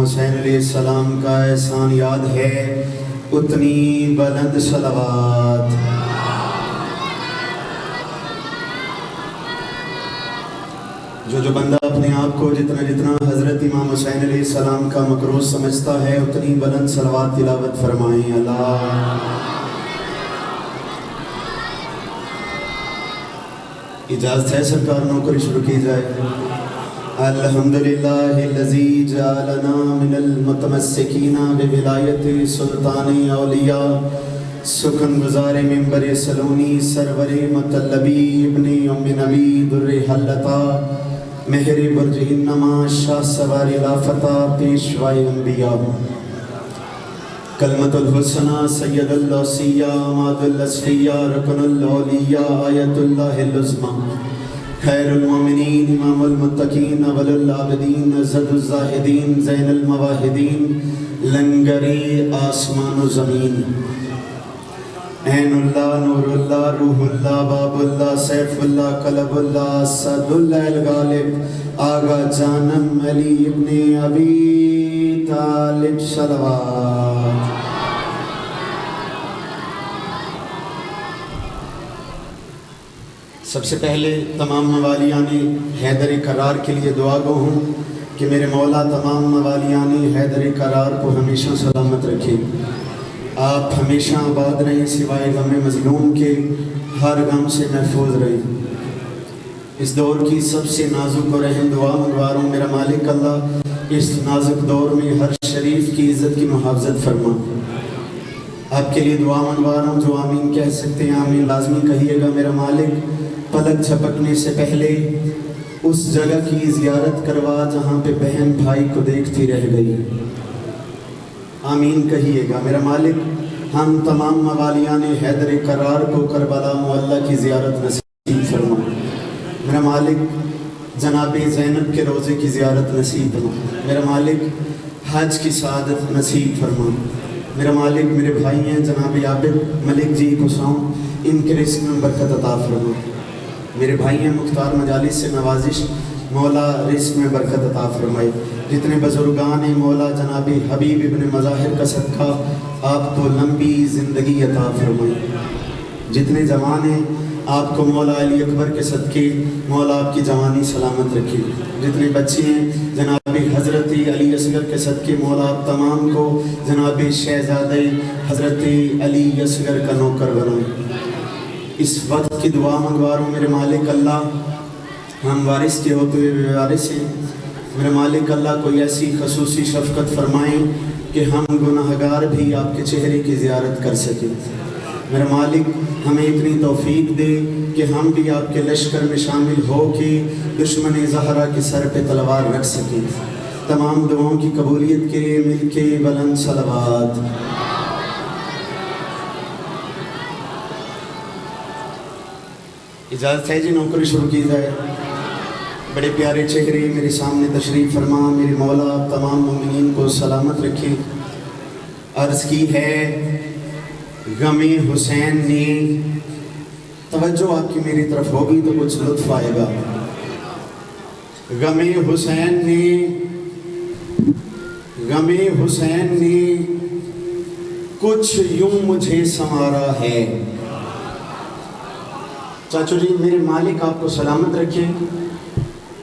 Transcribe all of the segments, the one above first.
حسین علیہ السلام کا احسان یاد ہے اتنی بلند صلوات۔ جو بندہ اپنے آپ کو جتنا حضرت امام حسین علیہ السلام کا مکروز سمجھتا ہے اتنی بلند صلوات تلاوت فرمائیں۔ اللہ اجازت ہے سرکار نوکری شروع کی جائے۔ الحمدللہ الذی جعلنا من المتمسکین بولایت سلطان اولیاء، سکن گزار منبر سلونی سرور مطلبی ابن ام نبی در حلتا، مہر برج انما شاہ سوار لافتہ پیشوائی انبیاء، کلمت الحسنہ سید الاوصیاء عماد الاسفیاء رکن الاولیاء آیت اللہ العظمیٰ، خیر المومنین امام المتقین اول العابدین عزت الزاہدین زین المواحدین، لنگری آسمان و زمین، عین اللہ نور اللہ روح اللہ باب اللہ سیف اللہ قلب اللہ اسد اللہ الغالب، آغا جانم علی ابن ابی طالب صلوات۔ سب سے پہلے تمام موالیان حیدر کرار کے لیے دعا گو ہوں کہ میرے مولا تمام موالیان حیدر کرار کو ہمیشہ سلامت رکھے، آپ ہمیشہ آباد رہیں، سوائے غم مظلوم کے ہر غم سے محفوظ رہیں۔ اس دور کی سب سے نازک و رحم دعا منگوا رہا ہوں میرا مالک اللہ اس نازک دور میں ہر شریف کی عزت کی محافظت فرما۔ آپ کے لیے دعا منگوا رہا ہوں، جو آمین کہہ سکتے ہیں آمین لازمی کہیے گا۔ میرا مالک پلک جھپکنے سے پہلے اس جگہ کی زیارت کروا جہاں پہ بہن بھائی کو دیکھتی رہ گئی، آمین کہیے گا۔ میرا مالک ہم تمام موالیان حیدر کرار کو کربلا معلیٰ کی زیارت نصیب فرما۔ میرا مالک جناب زینب کے روضے کی زیارت نصیب فرما۔ میرا مالک حج کی سعادت نصیب فرما۔ میرا مالک میرے بھائی ہیں جناب عابد ملک جی کساؤں، ان کے رزق میں برکت عطا فرما۔ میرے بھائی ہیں مختار مجالس سے نوازش، مولا رزق میں برکت عطا فرمائے۔ جتنے بزرگان ہیں مولا جناب حبیب ابن مظاہر کا صدقہ آپ کو لمبی زندگی عطا فرمائے۔ جتنے جوان ہیں آپ کو مولا علی اکبر کے صدقے مولا آپ کی جوانی سلامت رکھے۔ جتنے بچے ہیں جناب حضرت علی اصغر کے صدقے مولا آپ تمام کو جناب شہزادہ حضرت علی اصغر کا نوکر بنائے۔ اس وقت کی دعا منگوا رہا ہوں میرے مالک اللہ، ہم وارث کے ہوتے ہوئے وارث ہیں، میرے مالک اللہ کوئی ایسی خصوصی شفقت فرمائیں کہ ہم گناہگار بھی آپ کے چہرے کی زیارت کر سکیں۔ میرا مالک ہمیں اتنی توفیق دے کہ ہم بھی آپ کے لشکر میں شامل ہو کے دشمن زہرا کے سر پہ تلوار رکھ سکیں۔ تمام دعاؤں کی قبولیت کے لیے مل کے بلند صلوات۔ اجازت ہے جی نوکری شروع کی جائے۔ بڑے پیارے چہرے میرے سامنے تشریف فرما، میرے مولا تمام مومنین کو سلامت رکھے۔ عرض کی ہے غم حسین نے، توجہ آپ کی میری طرف ہوگی تو کچھ لطف آئے گا۔ غم حسین نے کچھ یوں مجھے سنوارا ہے۔ چاچو جی میرے مالک آپ کو سلامت رکھے،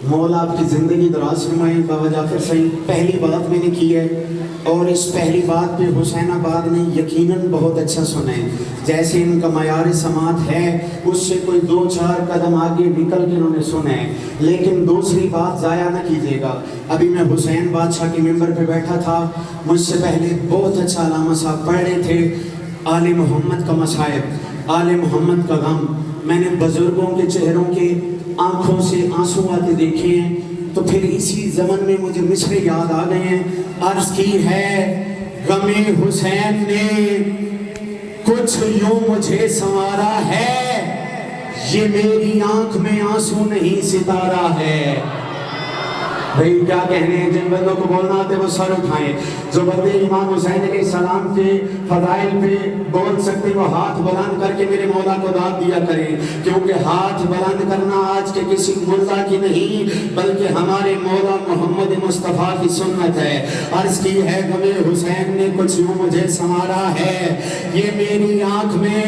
مولا آپ کی زندگی دراز فرمائے۔ بابا جعفر صحیح پہلی بات میں نے کی ہے اور اس پہلی بات پہ حسین آباد نے یقیناً بہت اچھا سنا ہے، جیسے ان کا معیار سماعت ہے اس سے کوئی 2-4 قدم آگے نکل کے انہوں نے سنا ہے۔ لیکن دوسری بات ضائع نہ کیجیے گا، ابھی میں حسین بادشاہ کے ممبر پہ بیٹھا تھا، مجھ سے پہلے بہت اچھا علامہ صاحب پڑھ رہے تھے آل محمد کا مصائب، آل محمد کا غم۔ میں نے بزرگوں کے چہروں کے آنکھوں سے آنسو آتے دیکھے ہیں، تو پھر اسی زمن میں مجھے مصرے یاد آ گئے ہیں۔ عرض کی ہے غم حسین نے کچھ یوں مجھے سنوارا ہے، یہ میری آنکھ میں آنسو نہیں ستارہ ہے۔ بھئی کیا کہنے ہیں، جن بندوں کو بولنا آتے وہ سر اٹھائیں. جو بندے امام حسین علیہ السلام کے فضائل پہ بول سکتے وہ ہاتھ بلند کر کے میرے مولا کو داد دیا کریں، کیونکہ ہاتھ بلند کرنا آج کے کسی ملا کی نہیں بلکہ ہمارے مولا محمد مصطفیٰ کی سنت ہے. عرض کی ہے غم حسین نے کچھ یوں مجھے سنوارا ہے، یہ میری آنکھ میں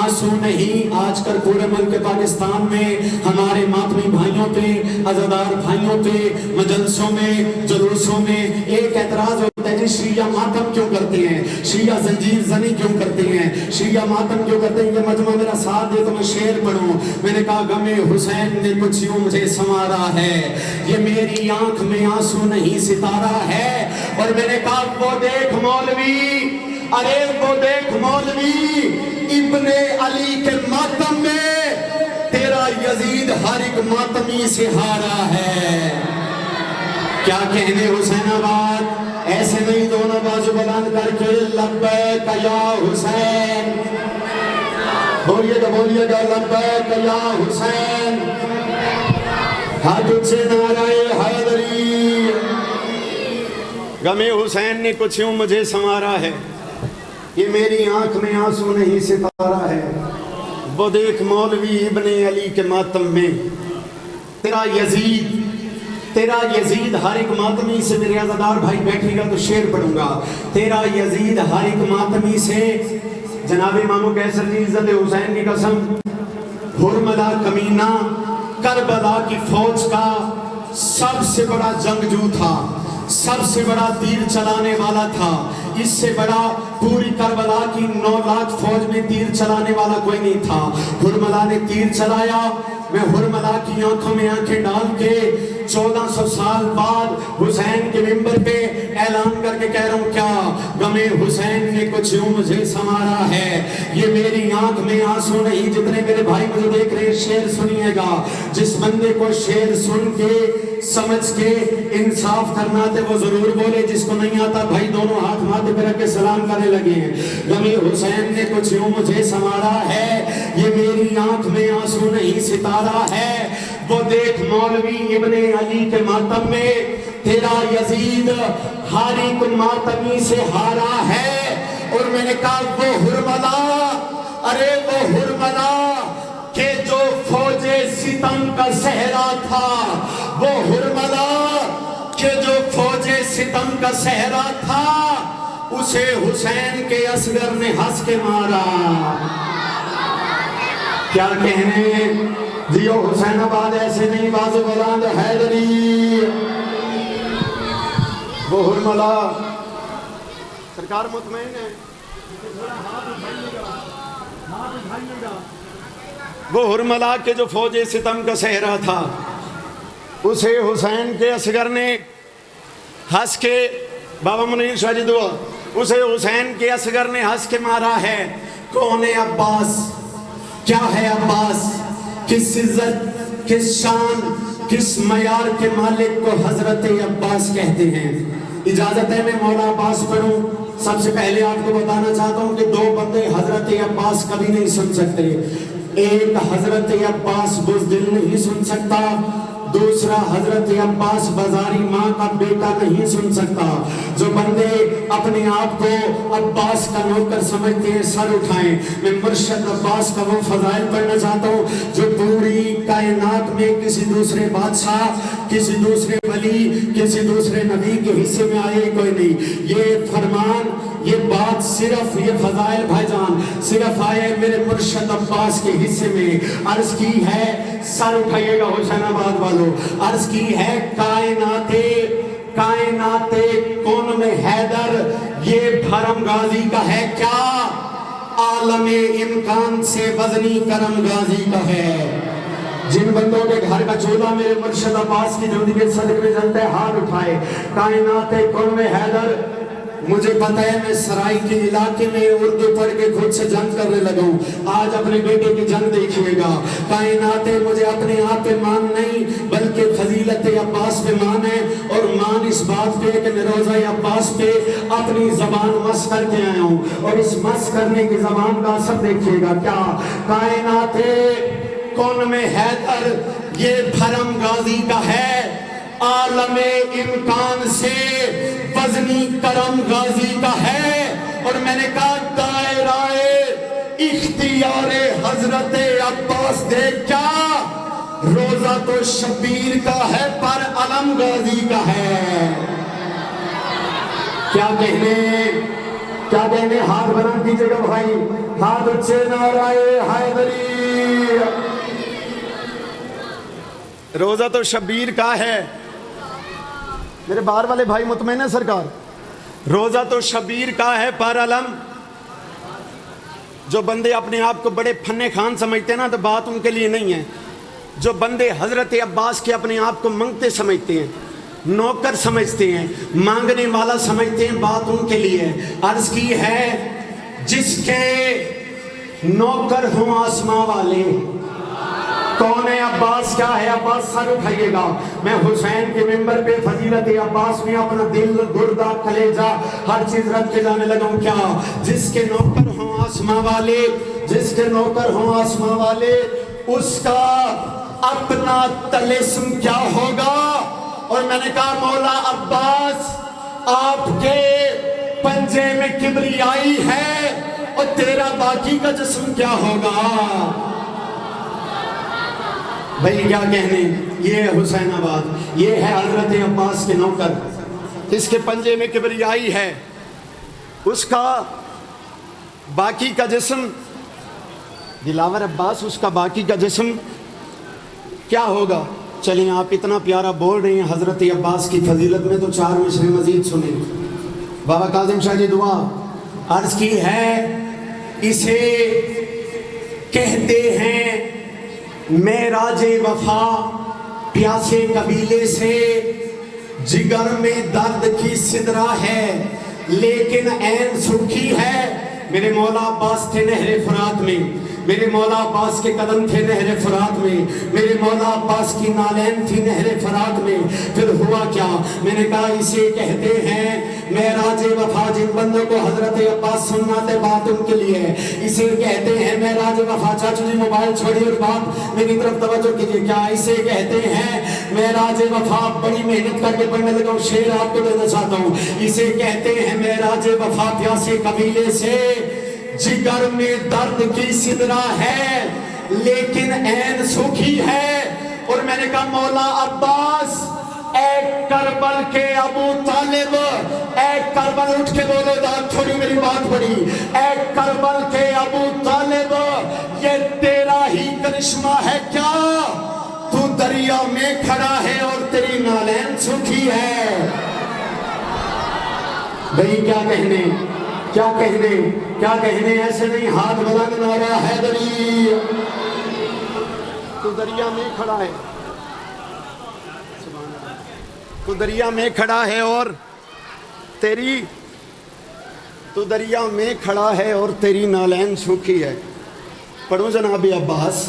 آنسو نہیں. آج کل پورے ملک پاکستان میں ہمارے ماتمی بھائیوں پہ، عزادار بھائیوں پہ مجلسوں میں جلوسوں میں ایک اعتراض ہوتا ہے، جی شیعہ ماتم کیوں کرتے ہیں، شیعہ زنجیر زنی کیوں کرتے ہیں، شیعہ ماتم کیوں کرتے ہیں. یہ مجمع میرا ساتھ دے تو میں شعر پڑھوں. میں نے کہا غم حسین نے کچھ یوں مجھے سنوارا ہے، یہ میری آنکھ میں آنسو نہیں ستارہ ہے. اور میں نے کہا وہ دیکھ مولوی، ارے وہ دیکھ مولوی، ابن علی کے ماتم میں تیرا یزید ہر ایک ماتمی سے ہارا ہے. کیا کہنے حسین آباد، ایسے نہیں دونوں بازو بلند کر کے لبیک یا حسین بولیے گا لبیک یا حسین. ہاتھ سے نعرہ حیدری. غم حسین نے کچھ یوں مجھے سنوارا ہے، یہ میری آنکھ میں آنسو نہیں ستارہ ہے. وہ دیکھ مولوی ابن علی کے ماتم میں تیرا یزید ہر ایک ماتمی سے. میرے عزادار بھائی بیٹھے گا تو شعر پڑھوں گا. تیرا یزید ہر ایک ماتمی سے، جناب امام قیصر جی عزت حسین کی قسم، ہرملا کمینہ کربلا کی فوج کا سب سے بڑا جنگجو تھا، سب سے بڑا تیر چلانے والا تھا. اس سے بڑا پوری کربلا کی 9 لاکھ فوج میں تیر چلانے والا کوئی نہیں تھا. ہرملا نے تیر چلایا. میں ہرملا کی آنکھوں میں آنکھیں ڈال کے 1400 سال بعد حسین کے منبر پہ اعلان کر کے کہہ رہا ہوں، کیا غم حسین نے کچھ یوں مجھے سنوارا ہے، یہ میری آنکھ میں آنسو نہیں. جتنے میرے بھائی مجھے دیکھ رہے ہیں شعر سنیے گا. جس بندے کو شعر سن کے سمجھ کے انصاف کرنا تھے وہ ضرور بولے، جس کو نہیں آتا بھائی دونوں ہاتھ ماتھے پہ رکھ کے سلام کرنے لگے ہیں. غم حسین نے کچھ یوں مجھے سنوارا ہے، یہ میری آنکھ میں آنسو نہیں ستارہ ہے. وہ دیکھ مولوی ابن علی کے ماتم میں تیرا یزید ہر ایک ماتمی سے ہارا ہے. اور میں نے کہا وہ ہرملا، ارے وہ ہرملا کہ جو فوج ستم کا صحرا تھا، وہ ہرملا کہ جو فوج ستم کا صحرا تھا، اسے حسین کے اصغر نے ہنس کے مارا. کیا کہنے دیو حسین آباد، ایسے نہیں بازو بلند حیدری. وہ ہرملا سرکار مطمئن ہے، وہ ہرملا کے جو فوج ستم کا صحرا تھا اسے حسین کے اصغر نے ہنس کے، بابا منیر شاہ جی دعا، اسے حسین کے اصغر نے ہنس کے مارا ہے. کون ہے عباس، کیا ہے عباس، کس عزت، کس شان، کس معیار کے مالک کو حضرت عباس کہتے ہیں. اجازت ہے میں مولا عباس پڑھوں. سب سے پہلے آپ کو بتانا چاہتا ہوں کہ 2 بندے حضرت عباس کبھی نہیں سن سکتے. ایک حضرت عباس بزدل نہیں سن سکتا، دوسرا حضرت عباس بازاری ماں کا بیٹا نہیں سن سکتا. جو بندے اپنے آپ کو عباس کا نوکر سمجھتے ہیں سر اٹھائیں. میں مرشد عباس کا وہ فضائل پڑھنا چاہتا ہوں جو پوری کائنات میں کسی دوسرے بادشاہ، کسی دوسرے ولی، کسی دوسرے نبی کے حصے میں آئے کوئی نہیں. یہ فرمان، یہ بات صرف، یہ فضائل بھائی جان صرف آئے میرے مرشد عباس کے حصے میں. عرض کی ہے، سر اٹھائیے گا حسین آباد والوں، عرض کی ہے کائنات کون میں حیدر یہ بھرم غازی کا ہے کیا، عالم امکان سے وزنی کرم غازی کا ہے. جن بندوں کے گھر کا چولہا میرے مرشد عباس کی زندگی کے صدقے میں جلتا ہے ہاتھ اٹھائے. کائنات کون میں حیدر، مجھے پتہ ہے میں سرائی کے علاقے میں اردو پڑھ کے خود سے جنگ کرنے لگا ہوں. آج اپنے بیٹے کی جنگ دیکھیے گا. کائنات مجھے اپنے آپ پہ مان نہیں بلکہ فضیلت عباس پہ مان ہے، اور مان اس بات پہ کہ میں روزہ عباس پہ اپنی زبان مس کر کے آیا ہوں. اور اس مس کرنے کی زبان کا اثر دیکھیے گا. کیا کائنات کون میں حیدر یہ بھرم غازی کا ہے، عالم امکان سے وزنی کرم غازی کا ہے، اور میں نے کہا دائرہ اختیار حضرت عباس دیکھ کیا روزہ تو شبیر کا ہے پر علم غازی کا ہے۔ کیا کہنے ہاتھ بلند کیجئے گا بھائی، ہاتھ اچھے نعرہ حیدری۔ روزہ تو شبیر کا ہے، میرے باہر والے بھائی مطمئن ہے سرکار؟ روزہ تو شبیر کا ہے پر علم۔ جو بندے اپنے آپ کو بڑے فن خان سمجھتے ہیں نا تو بات ان کے لیے نہیں ہے۔ جو بندے حضرت عباس کے اپنے آپ کو منگتے سمجھتے ہیں، نوکر سمجھتے ہیں، مانگنے والا سمجھتے ہیں، بات ان کے لیے عرض کی ہے جس کے نوکر ہوں آسماں والے۔ کون ہے عباس؟ کیا ہے عباس؟ سر اٹھائیے گا۔ میں حسین کے ممبر پہ فضیلت عباس میں اپنا دل، گردہ، کلیجہ ہر چیز رکھ کے جانے لگا ہوں۔ کیا؟ جس کے نوکر ہوں آسماں والے، جس کے نوکر ہوں آسماں والے، اس کا اپنا طلسم کیا ہوگا؟ اور میں نے کہا مولا عباس آپ کے پنجے میں کبریائی ہے اور تیرا باقی کا جسم کیا ہوگا؟ بھائی کیا کہنے، یہ ہے حسین آباد، یہ ہے حضرت عباس کے نوکر، جس کے پنجے میں کبریائی ہے، اس کا باقی کا جسم، دلاور عباس اس کا باقی کا جسم کیا ہوگا؟ چلیں آپ اتنا پیارا بول رہے ہیں حضرت عباس کی فضیلت میں تو 4 مصرے مزید سنیں۔ بابا کاظم شاہ جی دعا عرض کی ہے، اسے کہتے ہیں معراج وفا، پیاسے قبیلے سے جگر میں درد کی سدرا ہے لیکن عین سرخی ہے۔ میرے مولا عباس تھے نہر فرات میں، میرے مولا عباس کے قدم تھے نہر فرات میں، میرے مولا عباس کی نالین تھی نہر فرات میں۔ پھر ہوا کیا؟ میں نے کہا اسے کہتے ہیں معراج وفا۔ جن بندوں کو حضرت عباس سننا تے بات ان کے لیے ہے، اسے کہتے ہیں معراج وفا۔ چاچو جی موبائل چھوڑیے اور بات میری طرف توجہ کیجیے۔ کیا اسے کہتے ہیں معراج وفا؟ بڑی محنت کر کے پڑھنے لگا ہوں، شعر آپ کو دینا چاہتا ہوں۔ اسے کہتے ہیں معراج وفا، پیاسے قبیلے سے جگر میں درد کی سدرا ہے لیکن عین سوکھی ہے۔ اور میں نے کہا مولا عباس اے کربل کے ابو طالب، اے کربل، اٹھ کے بولو داد تھوڑی میری بات پڑی، اے کربل کے ابو طالب یہ تیرا ہی کرشمہ ہے کیا؟ تو دریا میں کھڑا ہے اور تیری نالین سوکھی ہے۔ بھئی کیا کہنے، کیا کہنے، کیا کہنے، ایسے نہیں، ہاتھ بلند نعرہ حیدری۔ تو دریا میں کھڑا ہے، تو دریا میں کھڑا ہے اور تیری، تو دریا میں کھڑا ہے اور تیری نالین سوکھی ہے۔ پڑھوں جناب عباس،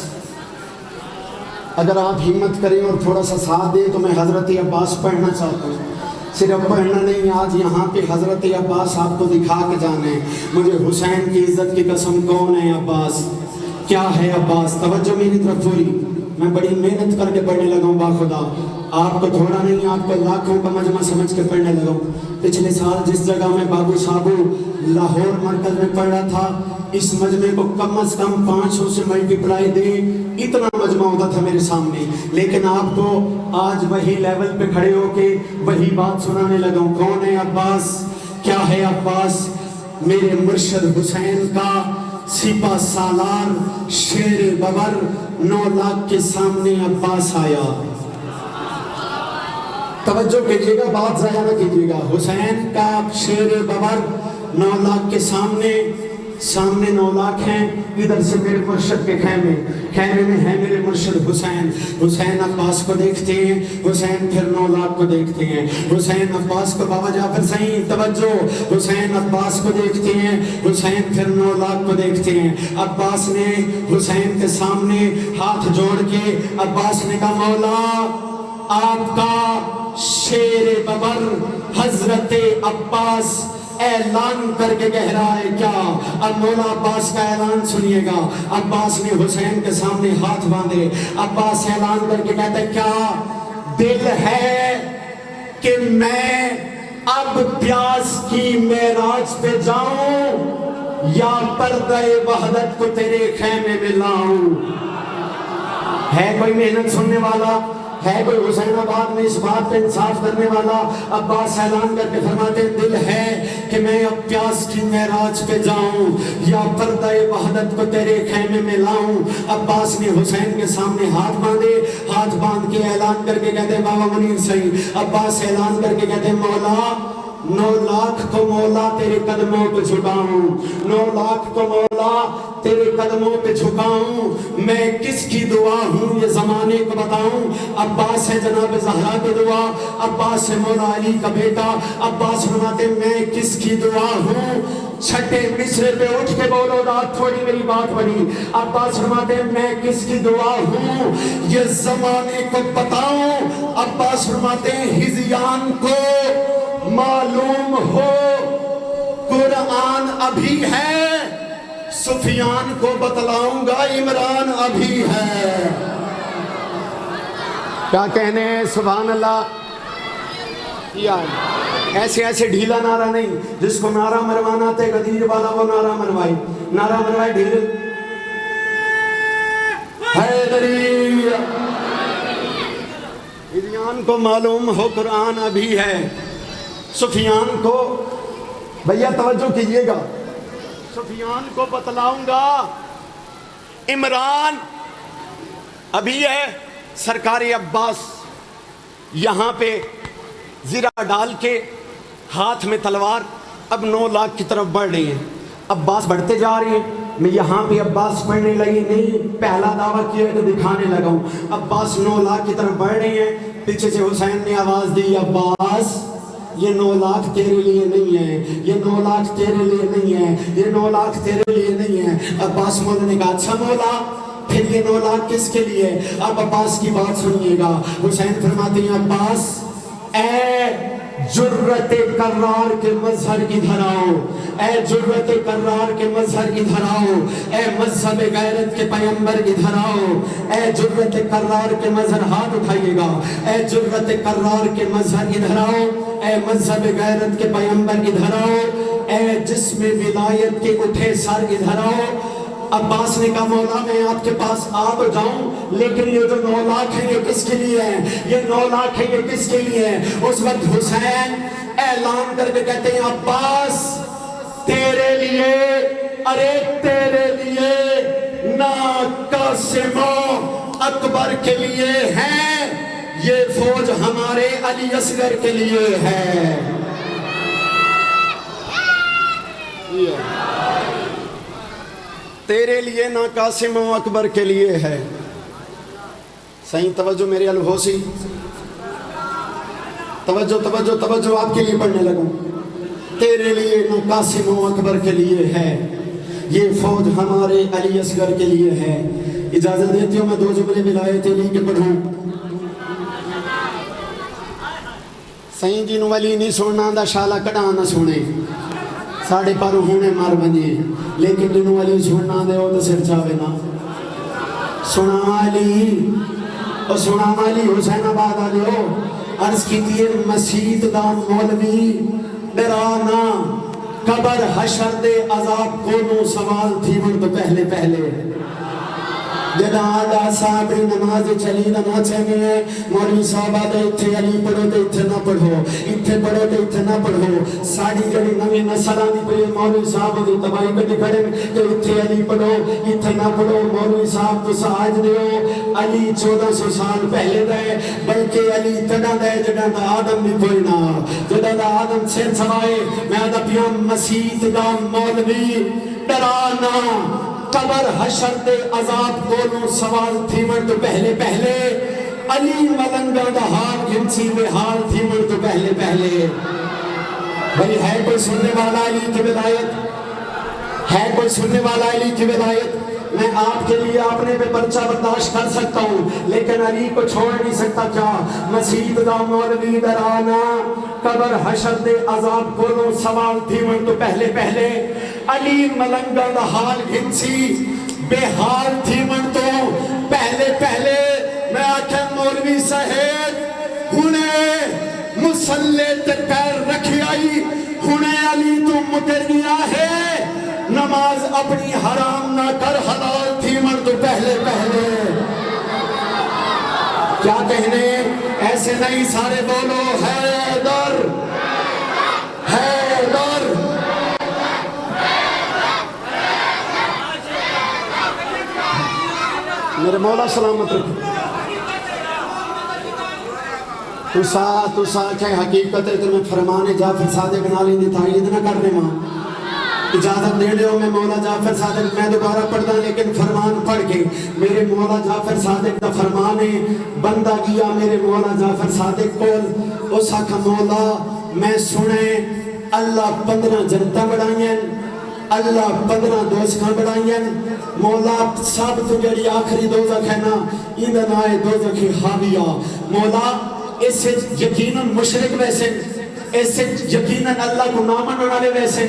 اگر آپ ہمت کریں اور تھوڑا سا ساتھ دیں تو میں حضرت عباس پڑھنا چاہتا ہوں۔ صرف پڑھنا نہیں، آج یہاں پہ حضرت عباس آپ کو دکھا کے جانے۔ مجھے حسین کی عزت کی قسم، کون ہے عباس، کیا ہے عباس؟ توجہ میری طرف پوری، میں بڑی محنت کر کے پڑھنے لگا ہوں باخدا، آپ کو تھوڑا نہیں، آپ کو لاکھوں کا مجمع سمجھ کے پڑھنے لگا ہوں۔ پچھلے سال جس جگہ میں بابو صابو لاہور مرکز میں پڑھ رہا تھا، اس مجمع کو کم از کم 500 سے ملٹیپلائی دیں، اتنا مجمع ہوتا تھا میرے سامنے، لیکن آپ کو آج وہی لیول پہ کھڑے ہو کے وہی بات سنانے لگا ہوں۔ کون ہے عباس، کیا ہے عباس؟ میرے مرشد حسین کا سپہ سالار شیر ببر 9 لاکھ کے سامنے عباس آیا۔ توجہ کیجئے گا، بات ضائع نہ کیجئے گا۔ حسین کا شیر ببر 9 لاکھ کے سامنے 9 لاکھ ہیں، ادھر سے میرے مرشد کے خیمے میں ہے میرے مرشد حسین۔ حسین عباس کو دیکھتے ہیں، حسین پھر 9 لاکھ کو دیکھتے ہیں، حسین عباس کو، بابا جعفر صحیح توجہ، حسین عباس کو دیکھتے ہیں، حسین پھر 9 لاکھ کو دیکھتے ہیں۔ عباس نے حسین کے سامنے ہاتھ جوڑ کے عباس نے کہا مولا آپ کا شیر ببر حضرت عباس اعلان کر کے کہہ رہا ہے کیا؟ اب مولا عباس کا اعلان سنیے گا۔ عباس نے حسین کے سامنے ہاتھ باندھے، عباس اعلان کر کے کہتا ہے کیا دل ہے کہ میں اب پیاس کی معراج پہ جاؤں یا پردہ وحدت کو تیرے خیمے میں لاؤں. ہے کوئی محنت سننے والا؟ ہے کوئی حسین آباد میں اس بات پہ انصاف کرنے والا؟ عباس اعلان کر کے فرماتے ہیں دل ہے کہ میں اب پیاس کی معراج پہ جاؤں یا پردہ وحدت کو تیرے خیمے میں لاؤں. عباس نے حسین کے سامنے ہاتھ باندھے، ہاتھ باندھ کے اعلان کر کے کہتے ہیں بابا منیر صحیح. عباس اعلان کر کے کہتے ہیں مولا 9 لاکھ کو مولا تیرے قدموں پہ جھکاؤں، 9 لاکھ کو مولا تیرے قدموں پہ جھکاؤں. میں کس کی دعا ہوں یہ زمانے کو بتاؤں. عباس ہے جناب زہرا کی دعا، عباس ہے مولا علی کا بیٹا. عباس فرماتے میں کس کی دعا ہوں. چھٹے مصرے پہ اٹھ کے بولو رات تھوڑی میری بات بنی. عباس فرماتے ہیں میں کس کی دعا ہوں یہ زمانے کو بتاؤں. عباس فرماتے ہیں ہذیان کو معلوم ہو قرآن ابھی ہے، سفیان کو بتلاؤں گا عمران ابھی ہے. کیا کہنے ہیں سبحان اللہ. ایسے ایسے ڈھیلا نعرہ نہیں، جس کو نعرہ مروانا تھے غدیر والا وہ نعرہ مروائی، نعرہ مروائی ڈھیلے حیدری. ہذیان کو معلوم ہو قرآن ابھی ہے، سفیان کو بھیا توجہ کیجئے گا، سفیان کو بتلاؤں گا عمران ابھی ہے. سرکار عباس یہاں پہ زرہ ڈال کے ہاتھ میں تلوار اب 9 لاکھ کی طرف بڑھ رہی ہیں. عباس بڑھتے جا رہے ہیں. میں یہاں پہ عباس پڑھنے لگی نہیں، پہلا دعویٰ کیا تو دکھانے لگا ہوں. عباس 9 لاکھ کی طرف بڑھ رہے ہیں. پیچھے سے حسین نے آواز دی عباس یہ 9 لاکھ تیرے لیے نہیں ہے، یہ 9 لاکھ تیرے لیے نہیں ہے، یہ 9 لاکھ تیرے لیے نہیں ہے. عباس مولا نے کہا اچھا مولا پھر یہ 9 لاکھ کس کے لیے؟ اب عباس کی بات سنیے گا. حسین فرماتے ہیں عباس اے جرت کرار کے مظہر ادھر آؤ، اے جرت کرار کے مظہر ادھر آؤ، اے مذہب غیرت کے پیمبر ادھر آؤ. اے جرت کرار کے مظہر، ہاتھ اٹھائیے گا، اے جرت کرار کے مظہر ادھر آؤ، اے مذہب غیرت کے پیمبر ادھر آؤ، اے جسم ولایت کے اٹھے سر ادھر آؤ. عباس نے کہا مولا میں آپ کے پاس آ تو جاؤں لیکن یہ جو 9 لاکھ ہیں یہ کس کے لیے ہیں؟ یہ 9 لاکھ ہیں یہ کس کے لیے ہیں؟ اس وقت حسین اعلان کر کے کہتے ہیں عباس تیرے لیے، ارے تیرے لیے نہ قاسم اکبر کے لیے ہے، یہ فوج ہمارے علی اصغر کے لیے ہے. تیرے لیے نہ قاسم و اکبر کے لیے ہے. صحیح توجہ میرے الحوسی، توجہ توجہ توجہ آپ کے لیے پڑھنے لگوں. تیرے لیے نہ قاسم و اکبر کے لیے ہے، یہ فوج ہمارے علی اصغر کے لیے ہے. اجازت دیتی ہوں میں 2 جملے ولایت علی کے پڑھوں. صحیح جی نو علی نہیں سننا دا شالا کڑا نہ سنے، ساڑھے پر ہونے مار بنی، لیکن جنو علی سننا دے وہ تو سر چاہے نا. سنا علی اور سنا علی حسین آباد آ لے ہو. عرض کی دیئے مسیح دان مولوی ڈرانا قبر حشر دے عذاب کونوں سوال تھی من تو پہلے پہلے. جدا آدھا صاحب نماز چلی نہ چاہنے ہیں مولوی صاحب آدھا اتھے علی پڑھو تو اتھے نہ پڑھو، اتھے پڑھو تو اتھے نہ پڑھو. ساڑھی جڑی نمی نسلہ دی پڑھے مولوی صاحب دی تباہی پہ دکھڑے کہ اتھے علی پڑھو اتھے نہ پڑھو. مولوی صاحب تو ساج دے ہو علی 1400 سال پہلے دے، بلکہ علی تڑا دے جڑا دا آدم بھی کوئی نہ، جڑا دا آدم سیر سوائے. میں آدھا پیام مسیح دا مولوی ڈرانا قبر حشر دے عذاب کونوں سوال تھی من تو پہلے پہلے. علی ملنگا دا حال گھنسی میں حال تھی من تو پہلے پہلے. بھئی ہے کوئی سننے والا علی کی ولایت؟ ہے کوئی سننے والا علی کی ولایت؟ میں آپ کے لیے اپنے پہ پرچہ برداشت کر سکتا ہوں لیکن علی کو چھوڑ نہیں سکتا. کیا مسیح دا مولوی ڈرانا قبر حشر دے عذاب کونوں سوال تھی من تو پہلے پہلے. علی ملنگا دا حال گھنسی بے حال تھی من تو پہلے پہلے. میں آکھیں مولوی صاحب ہنے مسلے تے پیر رکھی آئی ہنے علی تو مکر گیا ہے نماز اپنی حرام نہ کر حلال تھی مرد پہلے پہلے کیا کہنے ایسے نہیں سارے بولو حیدر حیدر میرے مولا سلامت رکھو تو سا کہ حقیقت ہے تمہیں فرمانے جعفر صادق نالی دی تائید نہ کرنے ماں اجازت دے دے میں مولا جعفر صادق میں دوبارہ پڑھتا لیکن فرمان پڑھ کے میرے مولا جعفر صادق کا فرمانے بندہ گیا میرے مولا جعفر صادق کو اس آکھا مولا میں سنے اللہ 15 جنتہ بڑھائیں اللہ 15 دوزخاں بڑھائیں مولا سب تو جڑی آخری دوزخ ہے نا اندن آئے دوزخ حاویہ مولا اس سے یقیناً مشرک ویسے اس سے یقیناً اللہ کو نامن اڑانے ویسے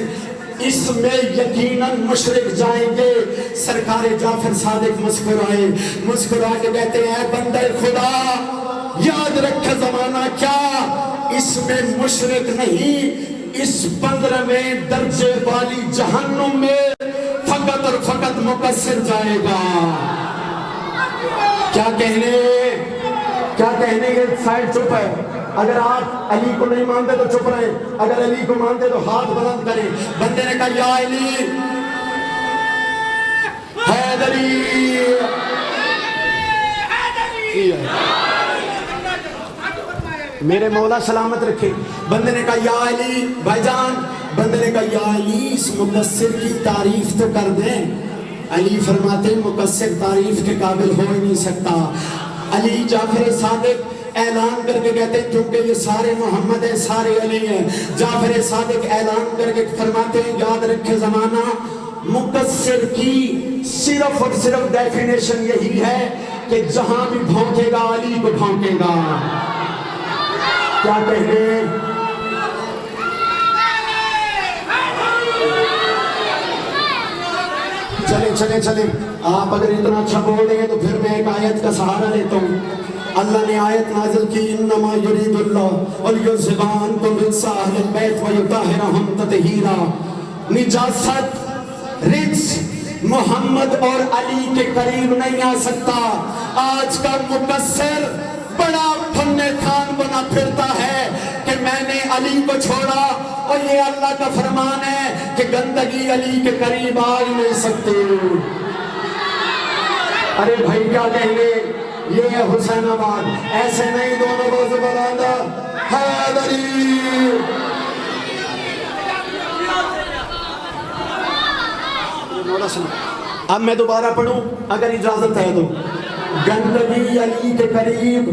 اس میں یقیناً مشرک جائیں گے سرکار جعفر صادق مسکرا کے کہتے ہیں بندہ خدا یاد رکھ زمانہ کیا اس میں مشرک نہیں اس 15ویں درجے والی جہنم میں فقط اور فقط مقصر جائے گا کیا کہنے کے سائڈ چپ ہے اگر آپ علی کو نہیں مانتے تو چپ رہے اگر علی کو مانتے تو ہاتھ بلند کریں بندے نے کہا یا علی حیدری میرے مولا سلامت رکھے بندے نے کہا یا علی بھائی جان بندے نے کہا یا علی اس مقصر کی تعریف تو کر دیں علی فرماتے مقصر تعریف کے قابل ہو ہی نہیں سکتا علی جعفر صادق اعلان کر کے کہتے ہیں کیونکہ یہ سارے محمد ہیں سارے علی ہیں جعفر صادق اعلان کر کے فرماتے ہیں یاد رکھے زمانہ مقصر کی صرف اور صرف ڈیفینیشن یہی ہے کہ جہاں بھی بھونکے گا علی کو بھونکے گا کیا کہنے چلیں آپ اگر اتنا اچھا بول رہے ہیں تو پھر میں ایک آیت کا سہارا لیتا ہوں اللہ نے آیت نازل کی انما یرید اللہ ولیذھب عنکم رجس اہل البیت ویطہرہم تطہیرا نجاست رجس محمد اور علی کے قریب نہیں آ سکتا آج کا مقصر بڑا فن خان بنا پھرتا ہے کہ میں نے علی کو چھوڑا اور یہ اللہ کا فرمان ہے کہ گندگی علی کے قریب آ نہیں سکتے ارے بھائی کیا کہیں گے یہ ہے حسین آباد ایسے نہیں دونوں روز بلاندہ حیدری اب میں دوبارہ پڑھوں اگر اجازت ہے تو گندگی علی کے قریب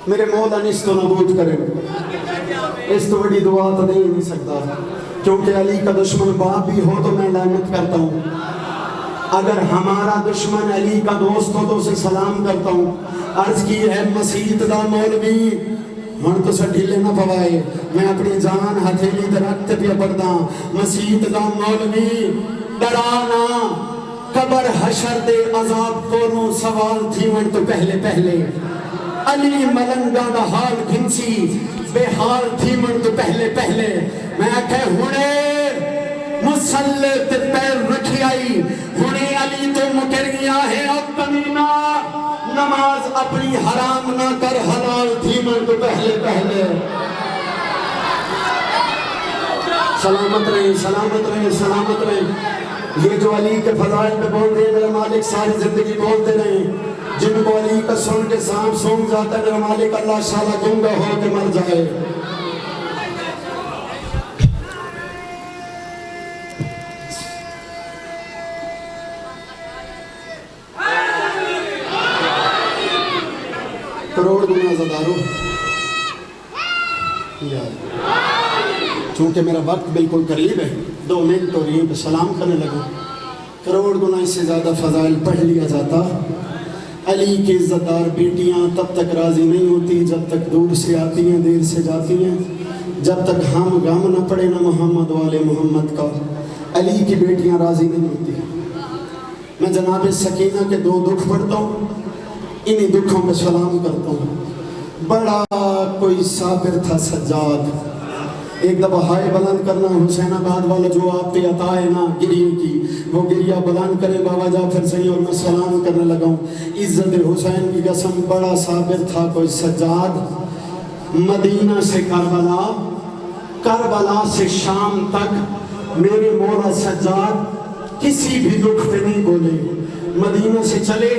میرے مولا نے اس کو نبود کرے اس تو بڑی دعا تو نہیں سکتا کیونکہ علی کا دشمن باپ بھی ہو تو میں لعنت کرتا ہوں اگر ہمارا دشمن علی کا دوست ہو تو اسے سلام کرتا ہوں عرض کی ہے مسیت دا مولوی ہن تو سے ڈھیلے نہ پوائے میں اپنی جان ہتھیلی درخت پہ پڑھتا مسیت دا مولوی ڈرانا قبر حشر دے عذاب کونوں سوال تھی من تو پہلے پہلے علی ملنگا دا حال گھنسی بے حال تھی من تو پہلے پہلے میں کہ ہونے مسلح تے پیر رکھی آئی ہونے علی تو مکر گیا ہے اب کمینہ نماز اپنی حرام نہ کر حلال تھی من تو پہلے پہلے سلامت رہے سلامت رہے سلامت رہے یہ جو علی کے فضائل پہ بول رہے ہیں میرا مالک ساری زندگی بولتے رہے جن کو علی کا سن کے سانپ سونگ جاتا ہے میرا مالک اللہ شالا گنگا ہو کے مر جائے کروڑ گنا زدارو چونکہ میرا وقت بالکل قریب ہے 2 منٹ اور یہیں پہ سلام کرنے لگا کروڑ گنا اس سے زیادہ فضائل پڑھ لیا جاتا علی کی عزتدار بیٹیاں تب تک راضی نہیں ہوتی جب تک دور سے آتی ہیں دیر سے جاتی ہیں جب تک ہم غم نہ پڑے نہ محمد والے محمد کا علی کی بیٹیاں راضی نہیں ہوتی میں جناب سکینہ کے 2 دکھ پڑھتا ہوں انہیں دکھوں پہ سلام کرتا ہوں. بڑا کوئی صابر تھا سجاد. ایک دفعہ ہائے بلند کرنا حسین آباد والا جو آپ پہ عطا ہے نا گریے کی، وہ گریہ بلند کرے بابا جعفر صحیح. اور میں سلام کرنے لگا ہوں. عزت حسین کی قسم بڑا صابر تھا کوئی سجاد. مدینہ سے کربلا، کربلا سے شام تک میرے مولا سجاد کسی بھی دکھ پہ نہیں بولے. مدینہ سے چلے،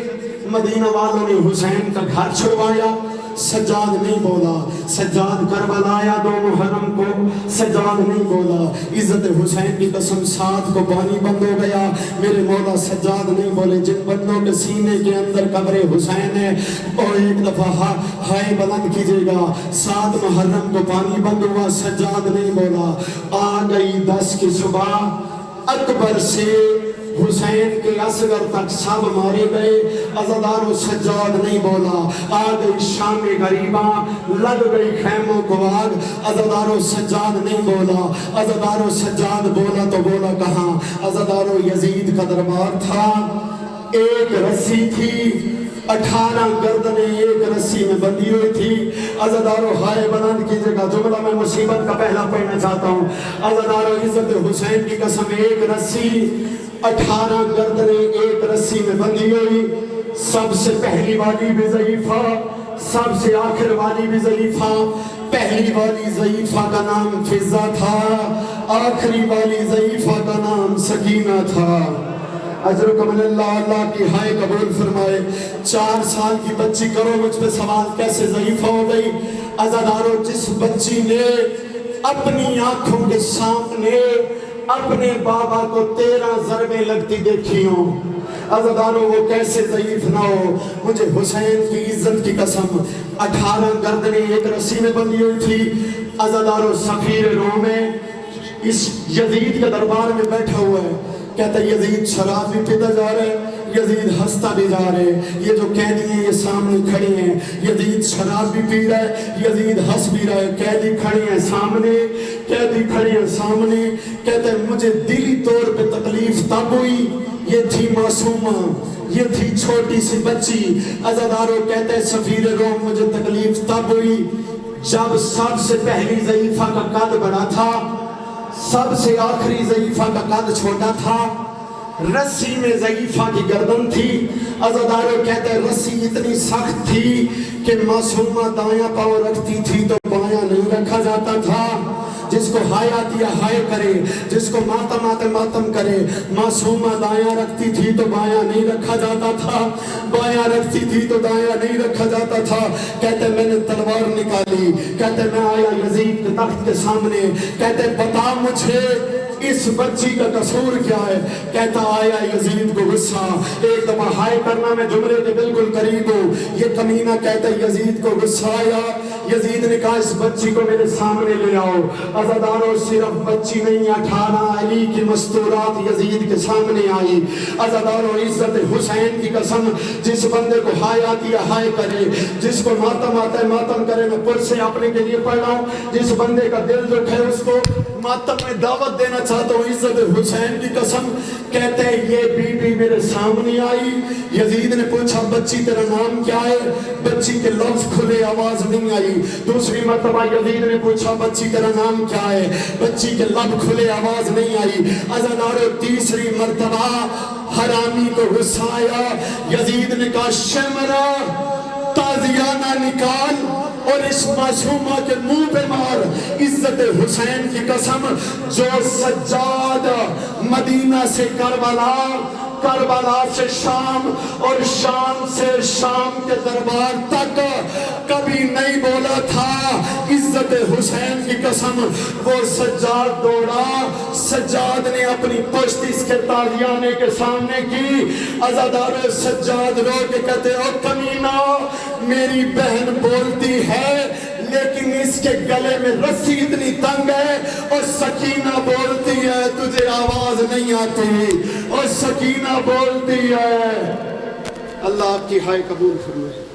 مدینہ والوں نے حسین کا گھر چھڑوایا، سجاد نہیں بولا. سجاد کربلا آیا 2 محرم کو، سجاد نہیں بولا. عزت حسین کی قسم 7 کو پانی بند ہو گیا، میرے مولا سجاد نہیں بولے. جن بندوں کے سینے کے اندر قبر حسین ہے اور ایک دفعہ ہائے بلند کیجئے گا. 7 محرم کو پانی بند ہوا، سجاد نہیں بولا. آ گئی 10 کی صبح، اکبر سے حسین کے اصغر تک سب مارے گئے. عزادار و سجاد نہیں بولا. آ گئی شام غریباں، لگ گئی خیموں کو آگ. عزادار و سجاد نہیں بولا. عزادار و سجاد بولا تو بولا کہاں؟ عزادار و یزید کا دربار تھا. ایک رسی تھی، 18 گردنیں ایک رسی میں بندھی ہوئی تھی. عزادارو ہائے بلند کیجئے گا. جملہ میں مصیبت کا پہلا پڑھنا چاہتا ہوں. عزادارو عزت حسین کی قسم ایک رسی، 18 گردنیں ایک رسی میں بندھی ہوئی. سب سے پہلی والی بھی ضعیفہ، سب سے آخر والی بھی ضعیفہ. پہلی والی ضعیفہ کا نام فضہ تھا، آخری والی ضعیفہ کا نام سکینہ تھا. اجرکم اللہ، اللہ کی ہائے قبول فرمائے. 4 سال کی بچی کرو مجھ پہ سوال کیسے ضعیفہ ہو گئی؟ عزادارو جس بچی نے اپنی آنکھوں کے سامنے اپنے بابا کو 13 ضربیں لگتی دیکھی ہوں، عزادارو وہ کیسے ضعیف نہ ہو؟ مجھے حسین کی عزت کی قسم 18 گردنیں ایک رسی میں بندھی ہوئی تھی. عزادارو سفیر روم میں اس یزید کے دربار میں بیٹھا ہوا ہے. کہتا ہے یزید شراب بھی پیتا جا رہے ہیں، یزید ہنستا بھی جا رہے ہیں. یہ جو قیدی ہیں یہ سامنے کھڑی ہیں، یزید شراب بھی پی رہا ہے، یزید ہنس بھی رہا ہے. قیدی کھڑی ہیں سامنے، قیدی کھڑی ہیں سامنے. کہتا ہے مجھے دلی طور پہ تکلیف تب ہوئی، یہ تھی معصومہ، یہ تھی چھوٹی سی بچی. عزادارو کہتے ہیں سفیر روم مجھے تکلیف تب ہوئی جب سب سے پہلی ضعیفہ کا قد بڑا تھا، سب سے آخری ضعیفہ کا قد چھوٹا تھا. رسی میں ضعیفہ کی گردن تھی. عزادارو کہتے ہیں رسی اتنی سخت تھی کہ معصومہ دایاں پاؤں رکھتی تھی تو بایاں نہیں رکھا جاتا تھا. جس کو ہائے آتی ہے ہائے کرے، جس کو ماتم آتے ماتم کرے. معصومہ دایاں رکھتی تھی تو بایاں نہیں رکھا جاتا تھا، بایاں رکھتی تھی تو دایاں نہیں رکھا جاتا تھا. کہتے میں نے تلوار نکالی، کہتے میں آیا یزید کے تخت کے سامنے. کہتے بتا مجھے اس بچی کا قصور کیا ہے؟ کہتا آیا یزید کو غصہ. ایک دفعہ ہائے کرنا میں جملے کے بالکل قریب ہوں. یہ کمینہ کہتا یزید کو غصہ آیا. یزید نے کہا اس بچی کو میرے سامنے لے آؤ. عزادارو صرف بچی نہیں، 18 علی کی مستورات یزید کے سامنے آئی. عزادارو عزت حسین کی قسم جس بندے کو ہائے آتی ہے ہائے کرے، جس کو ماتم آتا ہے ماتم کرے. میں پر سے اپنے کے لیے پڑھ رہا ہوں. جس بندے کا دل دکھ ہے اس کو ماتم میں دعوت دینا چاہتا ہوں. عزت حسین کی قسم کہتے ہیں یہ بی بی میرے سامنے آئی. یزید نے پوچھا بچی تیرا نام کیا ہے؟ بچی کے لفظ کھلے، آواز نہیں آئی. دوسری مرتبہ یزید نے پوچھا بچی تیرا نام کیا ہے؟ بچی کے لب کھلے، آواز نہیں آئی. عزادارو تیسری مرتبہ حرامی کو غصہ آیا. یزید نے کہا شمرا تازیانہ نکال اور اس معصومہ کے منہ پہ مار. عزت حسین کی قسم جو سجاد مدینہ سے کربلا، کربلا سے شام اور شام سے شام کے دربار تک کبھی نہیں بولا تھا، عزت حسین کی قسم وہ سجاد دوڑا. سجاد نے اپنی پشت اس کے تازیانے کے سامنے کی. عزادار سجاد رو کے کہتے او کمینہ میری بہن بولتی ہے لیکن اس کے گلے میں رسی اتنی تنگ ہے. اور سکینہ بولتی ہے تجھے آواز نہیں آتی، اور سکینہ بولتی ہے. اللہ آپ کی ہائے قبول فرمائے.